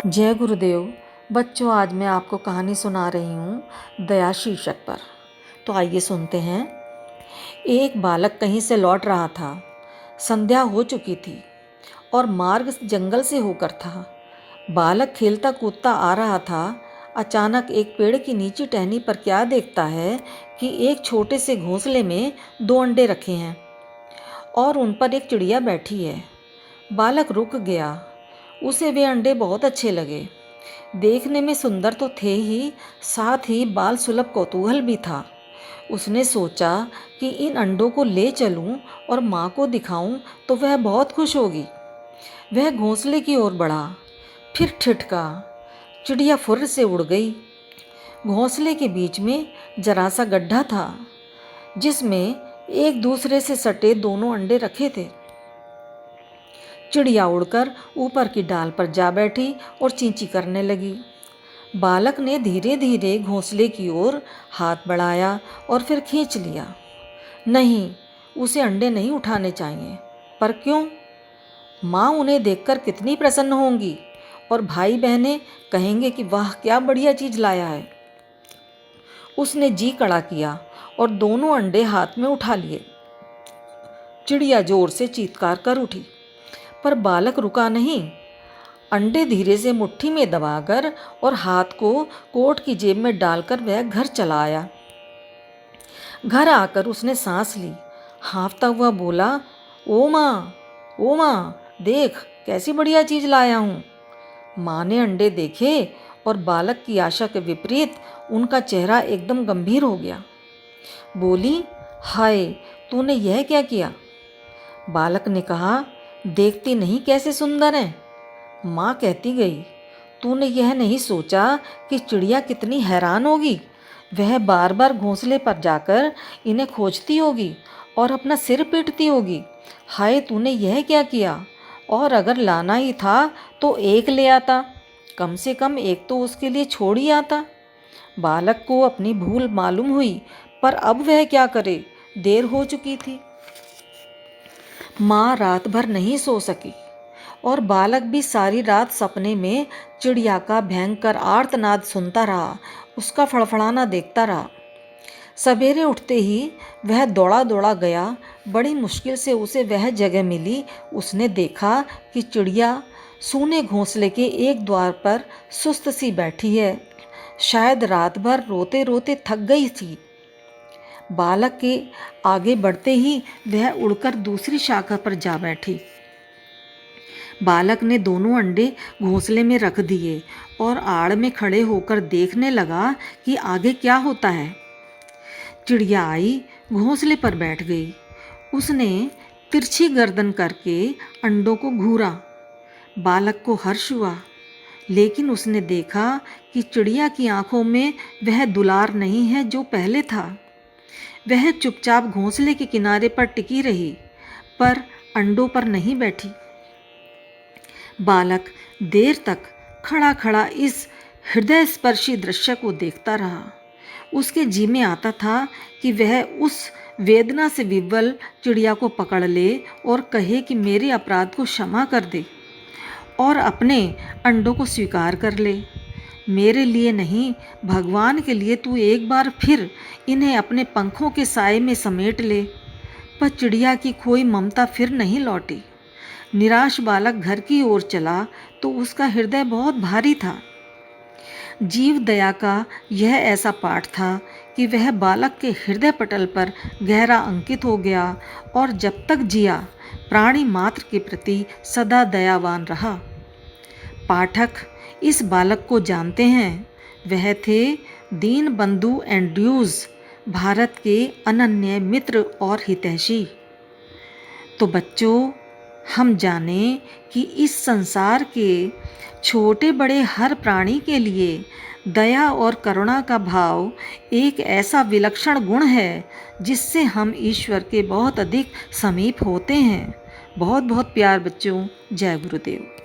जय गुरुदेव। बच्चों, आज मैं आपको कहानी सुना रही हूँ दया शीर्षक पर। तो आइए सुनते हैं। एक बालक कहीं से लौट रहा था। संध्या हो चुकी थी और मार्ग जंगल से होकर था। बालक खेलता कूदता आ रहा था। अचानक एक पेड़ की नीची टहनी पर क्या देखता है कि एक छोटे से घोंसले में 2 अंडे रखे हैं और उन पर एक चिड़िया बैठी है। बालक रुक गया। उसे वे अंडे बहुत अच्छे लगे। देखने में सुंदर तो थे ही, साथ ही बाल सुलभ कौतूहल भी था। उसने सोचा कि इन अंडों को ले चलूं और माँ को दिखाऊं तो वह बहुत खुश होगी। वह घोंसले की ओर बढ़ा, फिर ठिठका। चिड़िया फुर्र से उड़ गई। घोंसले के बीच में जरा सा गड्ढा था जिसमें एक दूसरे से सटे दोनों अंडे रखे थे। चिड़िया उड़कर ऊपर की डाल पर जा बैठी और चींची करने लगी। बालक ने धीरे धीरे घोंसले की ओर हाथ बढ़ाया और फिर खींच लिया। नहीं, उसे अंडे नहीं उठाने चाहिए। पर क्यों? माँ उन्हें देखकर कितनी प्रसन्न होंगी और भाई बहनें कहेंगे कि वाह, क्या बढ़िया चीज़ लाया है। उसने जी कड़ा किया और दोनों अंडे हाथ में उठा लिए। चिड़िया जोर से चीत्कार कर उठी, पर बालक रुका नहीं। अंडे धीरे से मुट्ठी में दबाकर और हाथ को कोट की जेब में डालकर वह घर चला आया। घर आकर उसने सांस ली। हाँफता हुआ बोला, ओ माँ, देख कैसी बढ़िया चीज़ लाया हूँ। माँ ने अंडे देखे और बालक की आशा के विपरीत उनका चेहरा एकदम गंभीर हो गया। बोली, हाय, तूने यह क्या किया? बालक ने कहा, देखती नहीं कैसे सुंदर हैं। माँ कहती गई, तूने यह नहीं सोचा कि चिड़िया कितनी हैरान होगी। वह बार बार घोंसले पर जाकर इन्हें खोजती होगी और अपना सिर पीटती होगी। हाय, तूने यह क्या किया? और अगर लाना ही था तो एक ले आता, कम से कम एक तो उसके लिए छोड़ ही आता। बालक को अपनी भूल मालूम हुई, पर अब वह क्या करे, देर हो चुकी थी। माँ रात भर नहीं सो सकी और बालक भी सारी रात सपने में चिड़िया का भयंकर आर्तनाद सुनता रहा, उसका फड़फड़ाना देखता रहा। सवेरे उठते ही वह दौड़ा दौड़ा गया। बड़ी मुश्किल से उसे वह जगह मिली। उसने देखा कि चिड़िया सूने घोंसले के एक द्वार पर सुस्त सी बैठी है। शायद रात भर रोते रोते थक गई थी। बालक के आगे बढ़ते ही वह उड़कर दूसरी शाखा पर जा बैठी। बालक ने दोनों अंडे घोंसले में रख दिए और आड़ में खड़े होकर देखने लगा कि आगे क्या होता है। चिड़िया आई, घोंसले पर बैठ गई। उसने तिरछी गर्दन करके अंडों को घूरा। बालक को हर्ष हुआ, लेकिन उसने देखा कि चिड़िया की आंखों में वह दुलार नहीं है जो पहले था। वह चुपचाप घोंसले के किनारे पर टिकी रही, पर अंडों पर नहीं बैठी। बालक देर तक खड़ा खड़ा इस हृदय स्पर्शी दृश्य को देखता रहा। उसके जी में आता था कि वह उस वेदना से विह्वल चिड़िया को पकड़ ले और कहे कि मेरे अपराध को क्षमा कर दे और अपने अंडों को स्वीकार कर ले। मेरे लिए नहीं, भगवान के लिए तू एक बार फिर इन्हें अपने पंखों के साए में समेट ले। पर चिड़िया की खोई ममता फिर नहीं लौटी। निराश बालक घर की ओर चला तो उसका हृदय बहुत भारी था। जीव दया का यह ऐसा पाठ था कि वह बालक के हृदय पटल पर गहरा अंकित हो गया और जब तक जिया प्राणी मात्र के प्रति सदा दयावान रहा। पाठक इस बालक को जानते हैं। वह थे दीन बंधु एंड्रयूज, भारत के अनन्य मित्र और हितैषी। तो बच्चों, हम जाने कि इस संसार के छोटे बड़े हर प्राणी के लिए दया और करुणा का भाव एक ऐसा विलक्षण गुण है जिससे हम ईश्वर के बहुत अधिक समीप होते हैं। बहुत बहुत प्यार बच्चों। जय गुरुदेव।